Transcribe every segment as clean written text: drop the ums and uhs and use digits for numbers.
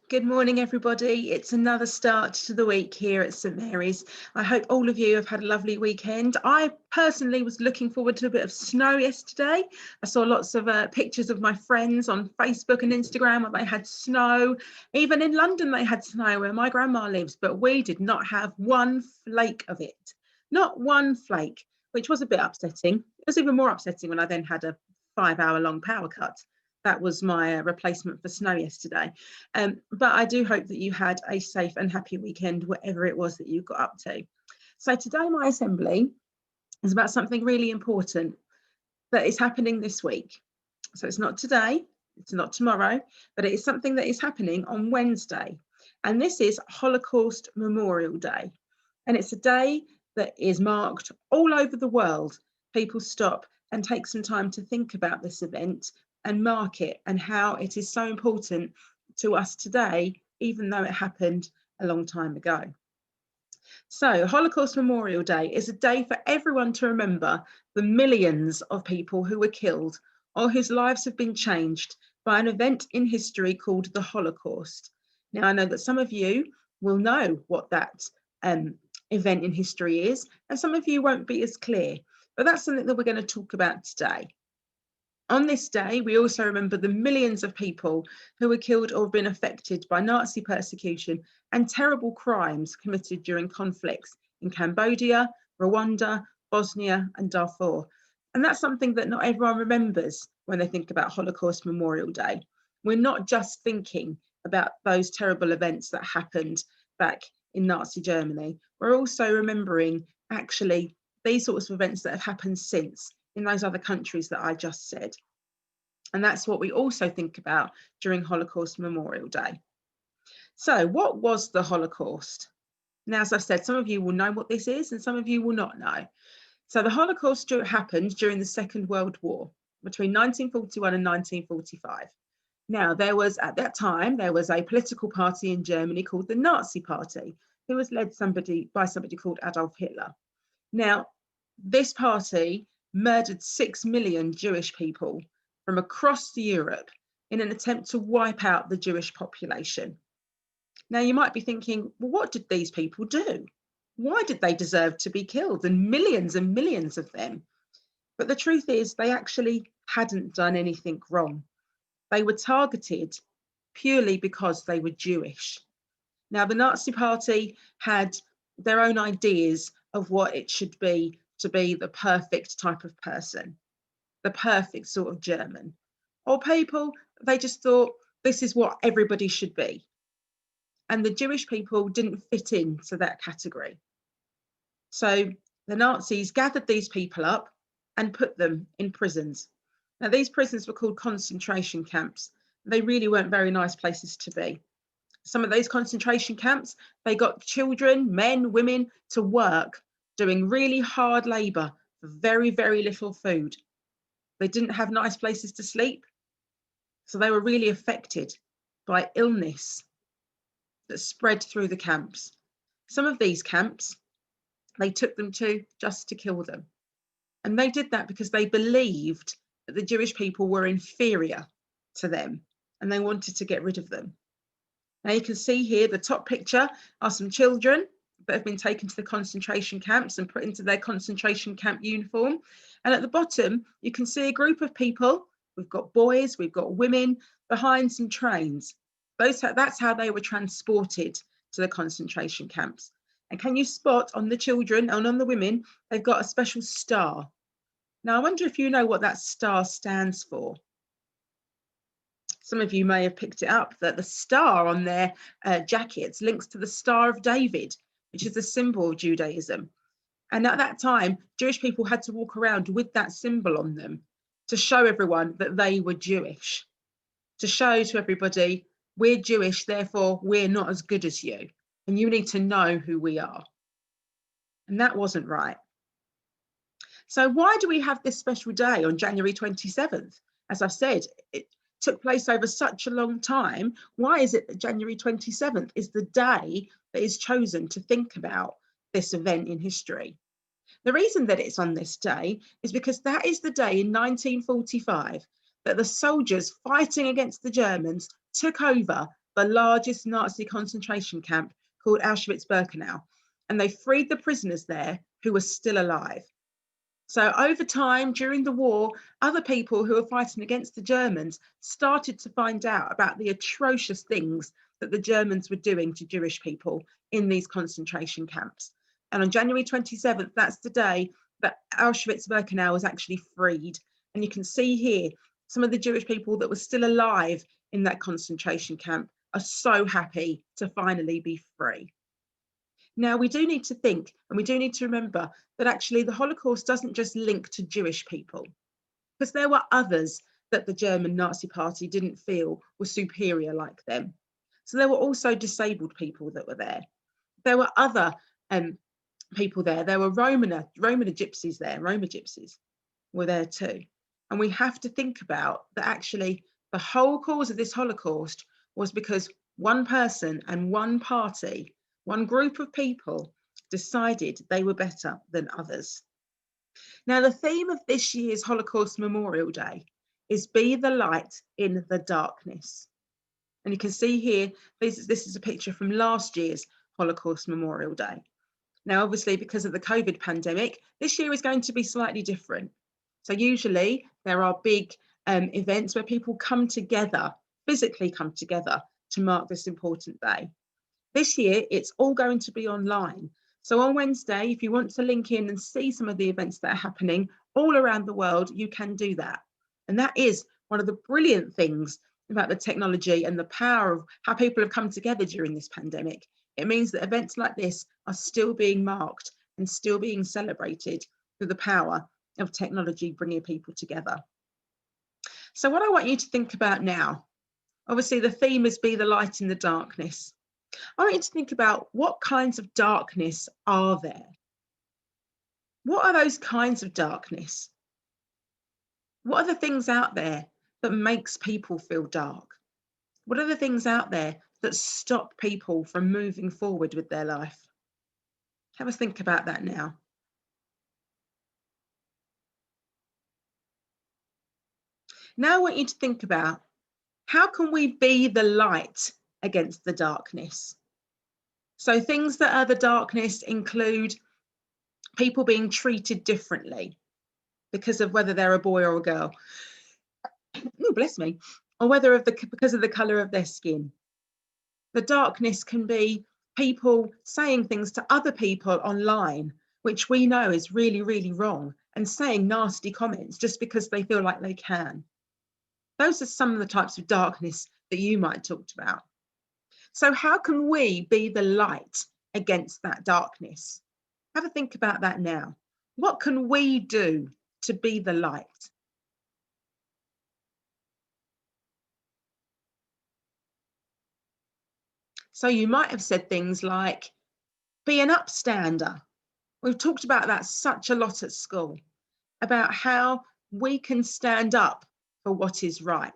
Good morning, everybody. It's another start to the week here at St Mary's. I hope all of you have had a lovely weekend. I personally was looking forward to a bit of snow yesterday. I saw lots of pictures of my friends on Facebook and Instagram where they had snow. Even in London, they had snow where my grandma lives, but we did not have one flake of it. Not one flake, which was a bit upsetting. It was even more upsetting when I then had a 5-hour-long power cut. That was my replacement for snow yesterday. But I do hope that you had a safe and happy weekend, whatever it was that you got up to. So today my assembly is about something really important that is happening this week. So it's not today, it's not tomorrow, but it is something that is happening on Wednesday. And this is Holocaust Memorial Day. And it's a day that is marked all over the world. People stop and take some time to think about this event and mark it and how it is so important to us today, even though it happened a long time ago. So Holocaust Memorial Day is a day for everyone to remember the millions of people who were killed or whose lives have been changed by an event in history called the Holocaust. Now, I know that some of you will know what that event in history is, and some of you won't be as clear, but that's something that we're going to talk about today. On this day, we also remember the millions of people who were killed or have been affected by Nazi persecution and terrible crimes committed during conflicts in Cambodia, Rwanda, Bosnia, and Darfur. And that's something that not everyone remembers when they think about Holocaust Memorial Day. We're not just thinking about those terrible events that happened back in Nazi Germany. We're also remembering actually these sorts of events that have happened since in those other countries that I just said. And that's what we also think about during Holocaust Memorial Day. So what was the Holocaust? Now, as I've said, some of you will know what this is and some of you will not know. So the Holocaust happened during the Second World War between 1941 and 1945. Now, at that time, there was a political party in Germany called the Nazi Party, who was led by somebody called Adolf Hitler. Now, this party murdered 6 million Jewish people from across Europe in an attempt to wipe out the Jewish population. Now, you might be thinking, well, what did these people do? Why did they deserve to be killed? And millions of them. But the truth is, they actually hadn't done anything wrong. They were targeted purely because they were Jewish. Now, the Nazi Party had their own ideas of what it should be to be the perfect type of person, the perfect sort of German. Or people, they just thought this is what everybody should be. And the Jewish people didn't fit into that category. So the Nazis gathered these people up and put them in prisons. Now, these prisons were called concentration camps. They really weren't very nice places to be. Some of those concentration camps, they got children, men, women to work doing really hard labor for very, very little food. They didn't have nice places to sleep. So they were really affected by illness that spread through the camps. Some of these camps, they took them to just to kill them. And they did that because they believed that the Jewish people were inferior to them and they wanted to get rid of them. Now you can see here, the top picture are some children that have been taken to the concentration camps and put into their concentration camp uniform. And at the bottom, you can see a group of people. We've got boys, we've got women behind some trains. That's how they were transported to the concentration camps. And can you spot on the children and on the women, they've got a special star. Now, I wonder if you know what that star stands for. Some of you may have picked it up, that the star on their jackets links to the Star of David, which is a symbol of Judaism. And at that time, Jewish people had to walk around with that symbol on them to show everyone that they were Jewish, to show to everybody, we're Jewish, therefore we're not as good as you, and you need to know who we are. And that wasn't right. So why do we have this special day on January 27th? As I've said, it took place over such a long time. Why is it that January 27th is the day that is chosen to think about this event in history? The reason that it's on this day is because that is the day in 1945 that the soldiers fighting against the Germans took over the largest Nazi concentration camp called Auschwitz-Birkenau, and they freed the prisoners there who were still alive. So over time, during the war, other people who were fighting against the Germans started to find out about the atrocious things that the Germans were doing to Jewish people in these concentration camps. And on January 27th, that's the day that Auschwitz-Birkenau was actually freed. And you can see here, some of the Jewish people that were still alive in that concentration camp are so happy to finally be free. Now, we do need to think, and we do need to remember that actually the Holocaust doesn't just link to Jewish people, because there were others that the German Nazi Party didn't feel were superior like them. So there were also disabled people that were there. There were other people there. There were Roma gypsies there. Roma gypsies were there too. And we have to think about that actually the whole cause of this Holocaust was because one person and one party, one group of people, decided they were better than others. Now, the theme of this year's Holocaust Memorial Day is Be the Light in the Darkness. And you can see here, this is a picture from last year's Holocaust Memorial Day. Now, obviously, because of the COVID pandemic, this year is going to be slightly different. So usually there are big events where people come together, physically come together to mark this important day. This year, it's all going to be online. So on Wednesday, if you want to link in and see some of the events that are happening all around the world, you can do that. And that is one of the brilliant things about the technology and the power of how people have come together during this pandemic. It means that events like this are still being marked and still being celebrated through the power of technology bringing people together. So what I want you to think about now, obviously the theme is Be the Light in the Darkness. I want you to think about what kinds of darkness are there? What are those kinds of darkness? What are the things out there that makes people feel dark? What are the things out there that stop people from moving forward with their life? Have a think about that now. Now I want you to think about, how can we be the light against the darkness? So things that are the darkness include people being treated differently because of whether they're a boy or a girl. Oh, bless me. Or because of the colour of their skin. The darkness can be people saying things to other people online, which we know is really, really wrong, and saying nasty comments just because they feel like they can. Those are some of the types of darkness that you might talk about. So how can we be the light against that darkness? Have a think about that now. What can we do to be the light? So you might have said things like, be an upstander. We've talked about that such a lot at school, about how we can stand up for what is right.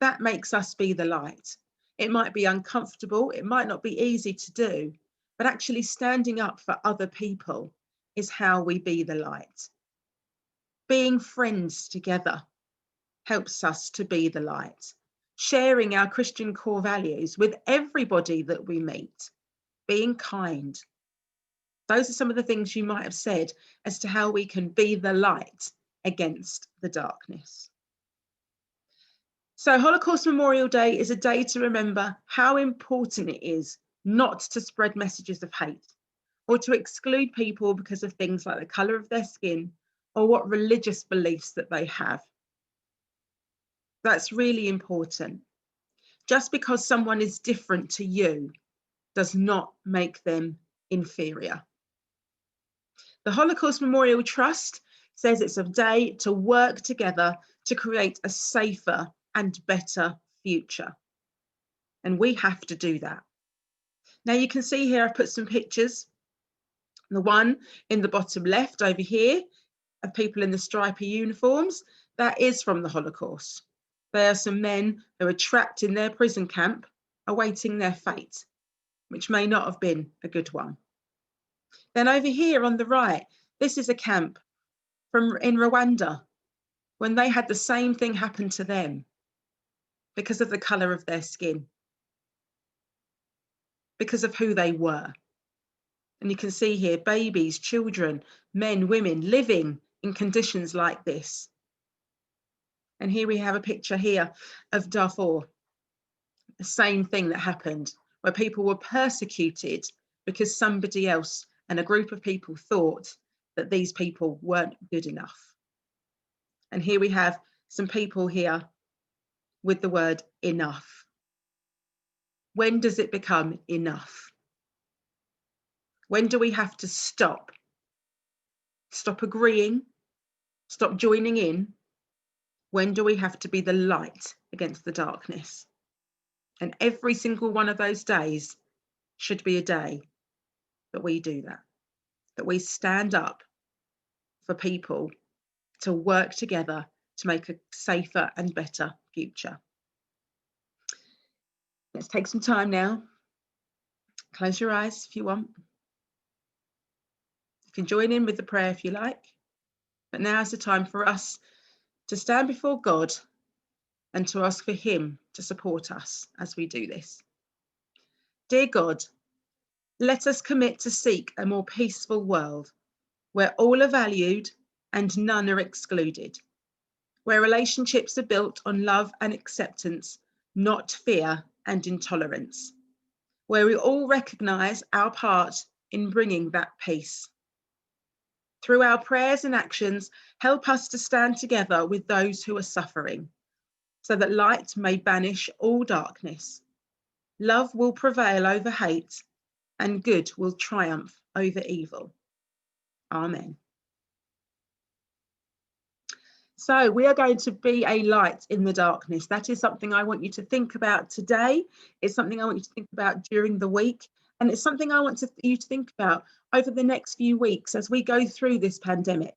That makes us be the light. It might be uncomfortable, it might not be easy to do, but actually standing up for other people is how we be the light. Being friends together helps us to be the light. Sharing our Christian core values with everybody that we meet. Being kind. Those are some of the things you might have said as to how we can be the light against the darkness. So Holocaust Memorial Day is a day to remember how important it is not to spread messages of hate or to exclude people because of things like the colour of their skin or what religious beliefs that they have. That's really important. Just because someone is different to you does not make them inferior. The Holocaust Memorial Trust says it's a day to work together to create a safer and better future. And we have to do that. Now you can see here I've put some pictures. The one in the bottom left over here of people in the stripy uniforms, that is from the Holocaust. There are some men who are trapped in their prison camp awaiting their fate, which may not have been a good one. Then over here on the right, this is a camp in Rwanda when they had the same thing happen to them because of the colour of their skin. because of who they were. And you can see here babies, children, men, women living in conditions like this. And here we have a picture here of Darfur, the same thing that happened, where people were persecuted because somebody else and a group of people thought that these people weren't good enough. And here we have some people here with the word enough. When does it become enough? When do we have to stop? Stop agreeing? Stop joining in? When do we have to be the light against the darkness? And every single one of those days should be a day that we do that we stand up for people to work together to make a safer and better future. Let's take some time now. Close your eyes if you want. You can join in with the prayer if you like, but now is the time for us to stand before God and to ask for him to support us as we do this. Dear God, let us commit to seek a more peaceful world where all are valued and none are excluded, where relationships are built on love and acceptance, not fear and intolerance, where we all recognise our part in bringing that peace. Through our prayers and actions, help us to stand together with those who are suffering, so that light may banish all darkness. Love will prevail over hate, and good will triumph over evil. Amen. So we are going to be a light in the darkness. That is something I want you to think about today. It's something I want you to think about during the week. And it's something I want you to think about over the next few weeks as we go through this pandemic.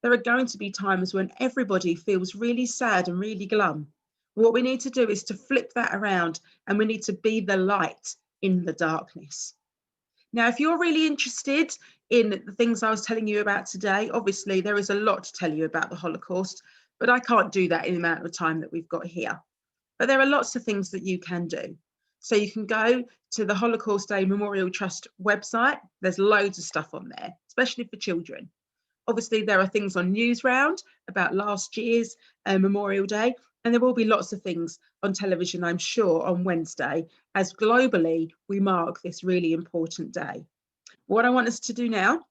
There are going to be times when everybody feels really sad and really glum. What we need to do is to flip that around, and we need to be the light in the darkness. Now, if you're really interested in the things I was telling you about today, obviously there is a lot to tell you about the Holocaust, but I can't do that in the amount of time that we've got here. But there are lots of things that you can do. So you can go to the Holocaust Memorial Trust website. There's loads of stuff on there, especially for children. Obviously, there are things on Newsround about last year's Memorial Day, and there will be lots of things on television, I'm sure, on Wednesday, as globally we mark this really important day. What I want us to do now,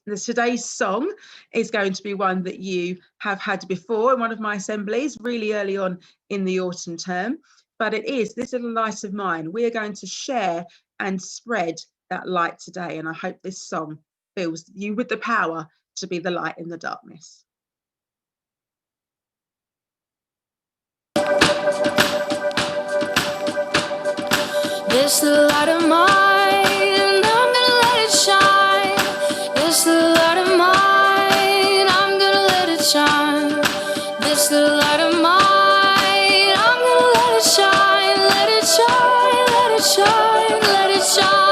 today's song is going to be one that you have had before in one of my assemblies really early on in the autumn term, but it is This Little Light of Mine. We are going to share and spread that light today, and I hope this song fills you with the power to be the light in the darkness. This little light of mine, I'm gonna let it shine. This little light of mine, I'm gonna let it shine. This little light of mine, I'm gonna let it shine. Let it shine, let it shine, let it shine.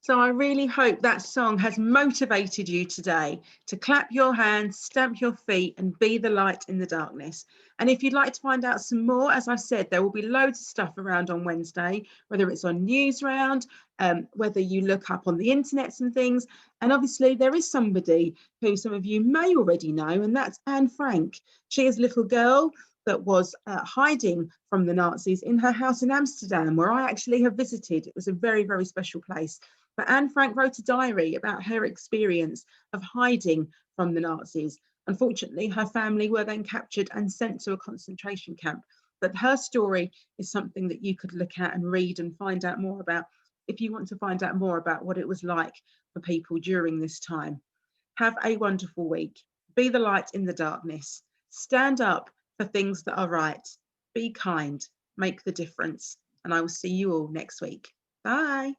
So I really hope that song has motivated you today to clap your hands, stamp your feet, and be the light in the darkness. And if you'd like to find out some more, as I said, there will be loads of stuff around on Wednesday, whether it's on Newsround, whether you look up on the internet some things. And obviously there is somebody who some of you may already know, and that's Anne Frank. She is a little girl that was hiding from the Nazis in her house in Amsterdam, where I actually have visited. It was a very, very special place. But Anne Frank wrote a diary about her experience of hiding from the Nazis. Unfortunately, her family were then captured and sent to a concentration camp. But her story is something that you could look at and read and find out more about if you want to find out more about what it was like for people during this time. Have a wonderful week. Be the light in the darkness. Stand up for things that are right. Be kind. Make the difference. And I will see you all next week. Bye.